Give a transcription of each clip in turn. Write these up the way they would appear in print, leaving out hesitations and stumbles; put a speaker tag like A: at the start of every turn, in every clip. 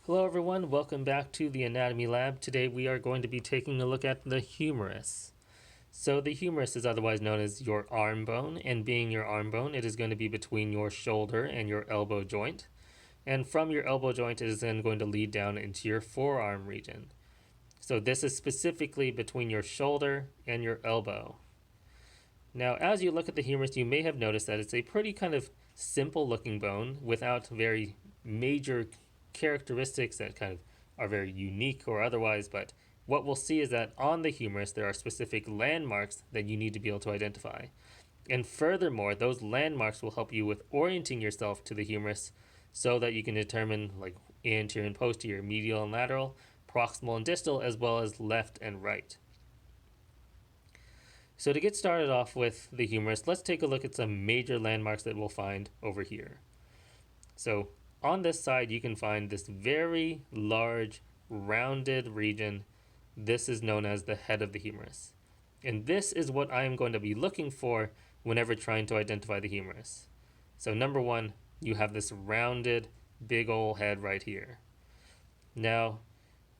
A: Hello everyone, welcome back to the Anatomy Lab. Today we are going to be taking a look at the humerus. So the humerus is otherwise known as your arm bone, and being your arm bone, it is going to be between your shoulder and your elbow joint. And from your elbow joint, it is then going to lead down into your forearm region. So this is specifically between your shoulder and your elbow. Now, as you look at the humerus, you may have noticed that it's a pretty kind of simple looking bone without very major characteristics that kind of are very unique or otherwise. But what we'll see is that on the humerus, there are specific landmarks that you need to be able to identify. And furthermore, those landmarks will help you with orienting yourself to the humerus so that you can determine like anterior and posterior, medial and lateral, proximal and distal, as well as left and right. So to get started off with the humerus, let's take a look at some major landmarks that we'll find over here. So on this side, you can find this very large, rounded region. This is known as the head of the humerus. And this is what I am going to be looking for whenever trying to identify the humerus. So number one, you have this rounded, big old head right here. Now,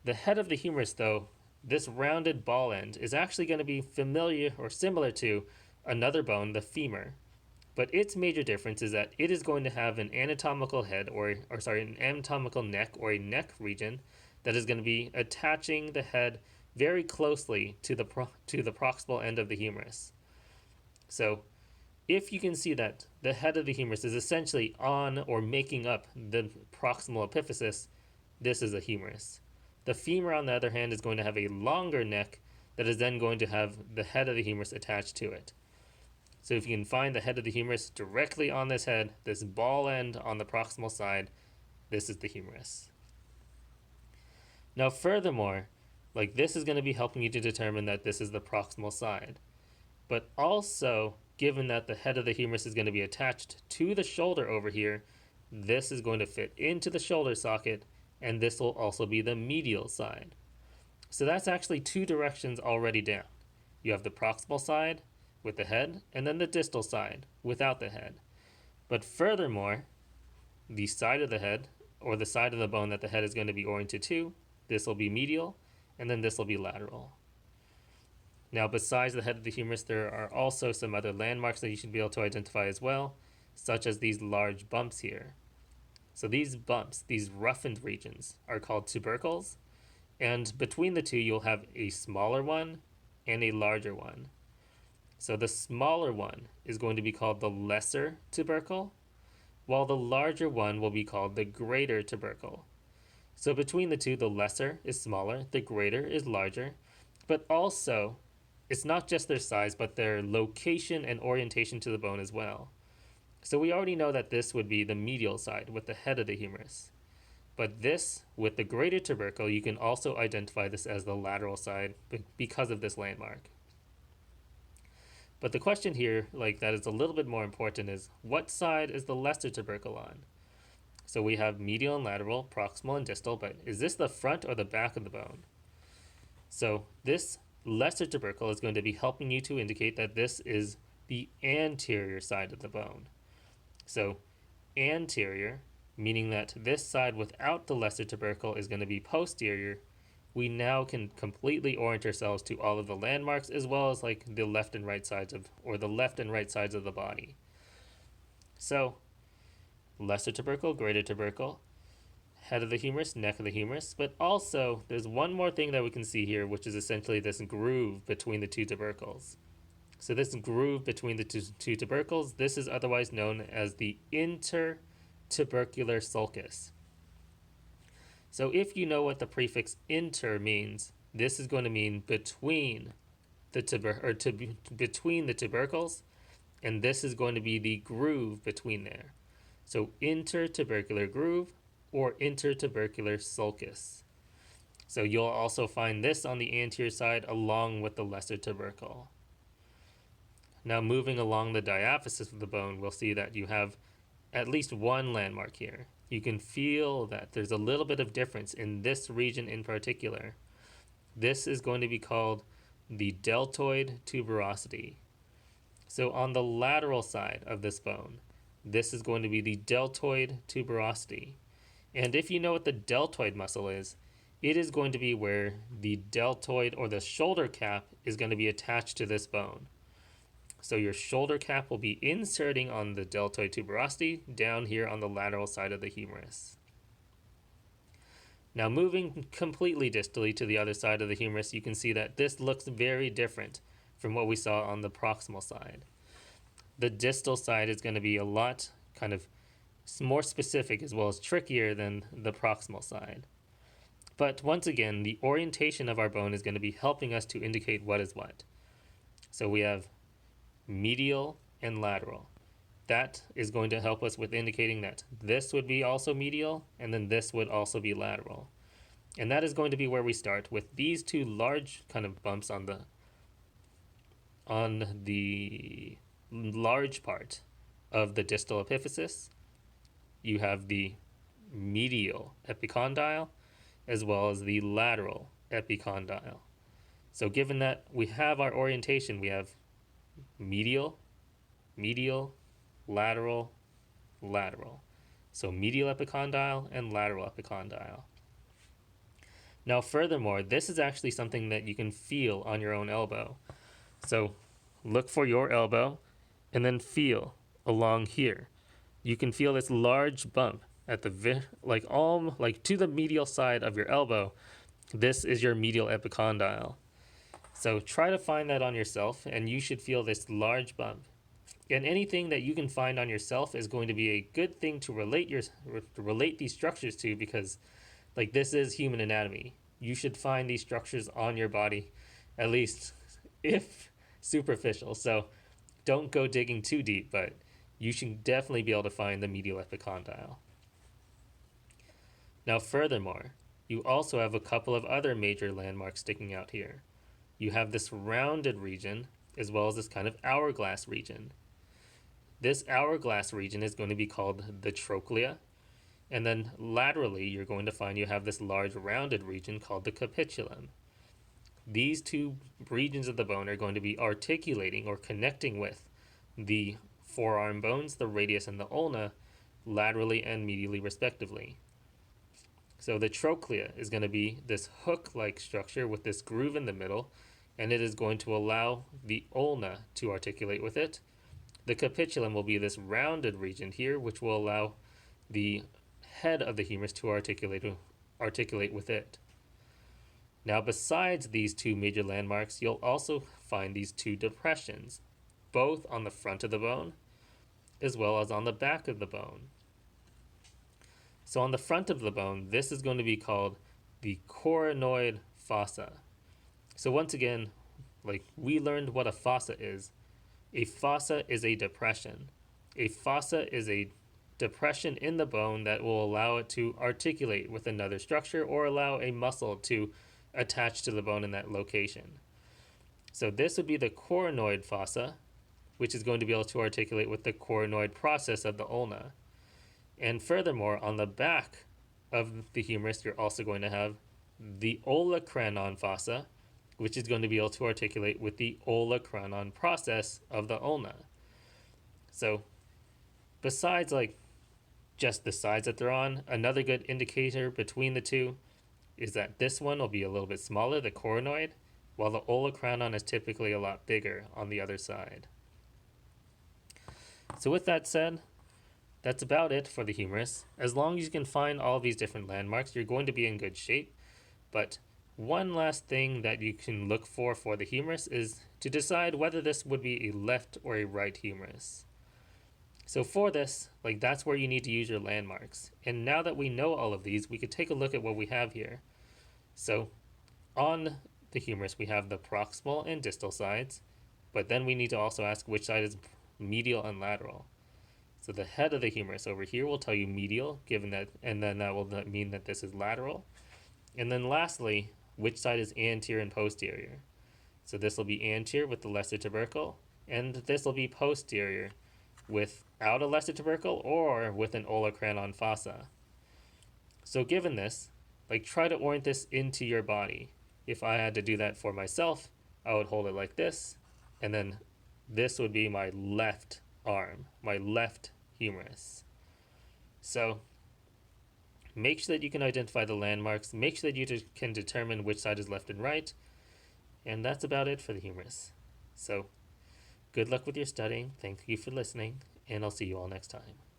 A: the head of the humerus, though, this rounded ball end is actually going to be familiar or similar to another bone, the femur. But its major difference is that it is going to have an anatomical head an anatomical neck or a neck region that is going to be attaching the head very closely to the proximal end of the humerus. So if you can see that the head of the humerus is essentially on or making up the proximal epiphysis, this is a humerus. The femur, on the other hand, is going to have a longer neck that is then going to have the head of the humerus attached to it. So if you can find the head of the humerus directly on this head, this ball end on the proximal side, this is the humerus. Now furthermore, like this is going to be helping you to determine that this is the proximal side. But also, given that the head of the humerus is going to be attached to the shoulder over here, this is going to fit into the shoulder socket, and this will also be the medial side. So that's actually two directions already down. You have the proximal side with the head, and then the distal side without the head. But furthermore, the side of the head, or the side of the bone that the head is going to be oriented to, this will be medial, and then this will be lateral. Now, besides the head of the humerus, there are also some other landmarks that you should be able to identify as well, such as these large bumps here. So these bumps, these roughened regions, are called tubercles, and between the two you'll have a smaller one and a larger one. So the smaller one is going to be called the lesser tubercle, while the larger one will be called the greater tubercle. So between the two, the lesser is smaller, the greater is larger, but also it's not just their size, but their location and orientation to the bone as well. So we already know that this would be the medial side with the head of the humerus. But this, with the greater tubercle, you can also identify this as the lateral side because of this landmark. But the question here, like that is a little bit more important, is what side is the lesser tubercle on? So we have medial and lateral, proximal and distal, but is this the front or the back of the bone? So this lesser tubercle is going to be helping you to indicate that this is the anterior side of the bone. So anterior, meaning that this side without the lesser tubercle is going to be posterior. We now can completely orient ourselves to all of the landmarks as well as like the left and right sides of, or the left and right sides of the body. So lesser tubercle, greater tubercle, head of the humerus, neck of the humerus, but also there's one more thing that we can see here, which is essentially this groove between the two tubercles. So this groove between the two tubercles, this is otherwise known as the intertubercular sulcus. So if you know what the prefix inter means, this is going to mean between between the tubercles, and this is going to be the groove between there. So intertubercular groove or intertubercular sulcus. So you'll also find this on the anterior side along with the lesser tubercle. Now moving along the diaphysis of the bone, we'll see that you have at least one landmark here. You can feel that there's a little bit of difference in this region in particular. This is going to be called the deltoid tuberosity. So on the lateral side of this bone, this is going to be the deltoid tuberosity. And if you know what the deltoid muscle is, it is going to be where the deltoid or the shoulder cap is going to be attached to this bone. So your shoulder cap will be inserting on the deltoid tuberosity down here on the lateral side of the humerus. Now moving completely distally to the other side of the humerus, you can see that this looks very different from what we saw on the proximal side. The distal side is going to be a lot kind of more specific as well as trickier than the proximal side. But once again, the orientation of our bone is going to be helping us to indicate what is what. So we have medial and lateral. That is going to help us with indicating that this would be also medial and then this would also be lateral. And that is going to be where we start with these two large kind of bumps on the large part of the distal epiphysis. You have the medial epicondyle as well as the lateral epicondyle. So given that we have our orientation, we have medial, medial, lateral, lateral. So medial epicondyle and lateral epicondyle. Now furthermore, this is actually something that you can feel on your own elbow. So look for your elbow and then feel along here. You can feel this large bump at the like to the medial side of your elbow. This is your medial epicondyle. So try to find that on yourself and you should feel this large bump. And anything that you can find on yourself is going to be a good thing to relate these structures to, because like this is human anatomy. You should find these structures on your body, at least if superficial. So don't go digging too deep, but you should definitely be able to find the medial epicondyle. Now furthermore, you also have a couple of other major landmarks sticking out here. You have this rounded region as well as this kind of hourglass region. This hourglass region is going to be called the trochlea, and then laterally you're going to find you have this large rounded region called the capitulum. These two regions of the bone are going to be articulating or connecting with the forearm bones, the radius and the ulna, laterally and medially respectively. So the trochlea is going to be this hook-like structure with this groove in the middle, and it is going to allow the ulna to articulate with it. The capitulum will be this rounded region here, which will allow the head of the humerus to articulate with it. Now, besides these two major landmarks, you'll also find these two depressions, both on the front of the bone as well as on the back of the bone. So on the front of the bone, this is going to be called the coronoid fossa. So once again, like we learned what a fossa is. A fossa is a depression. A fossa is a depression in the bone that will allow it to articulate with another structure or allow a muscle to attach to the bone in that location. So this would be the coronoid fossa, which is going to be able to articulate with the coronoid process of the ulna. And furthermore, on the back of the humerus, you're also going to have the olecranon fossa, which is going to be able to articulate with the olecranon process of the ulna. So besides like just the sides that they're on, another good indicator between the two is that this one will be a little bit smaller, the coronoid, while the olecranon is typically a lot bigger on the other side. So with that said, that's about it for the humerus. As long as you can find all of these different landmarks, you're going to be in good shape. But one last thing that you can look for the humerus is to decide whether this would be a left or a right humerus. So for this, like that's where you need to use your landmarks. And now that we know all of these, we could take a look at what we have here. So on the humerus, we have the proximal and distal sides, but then we need to also ask which side is medial and lateral. So the head of the humerus over here will tell you medial, given that, and then that will mean that this is lateral. And then lastly, which side is anterior and posterior. So this will be anterior with the lesser tubercle, and this will be posterior without a lesser tubercle or with an olecranon fossa. So given this, like try to orient this into your body. If I had to do that for myself, I would hold it like this, and then this would be my left arm, my left humerus. So Make sure that you can identify the landmarks. Make sure that you can determine which side is left and right. And that's about it for the humerus. So, good luck with your studying. Thank you for listening, and I'll see you all next time.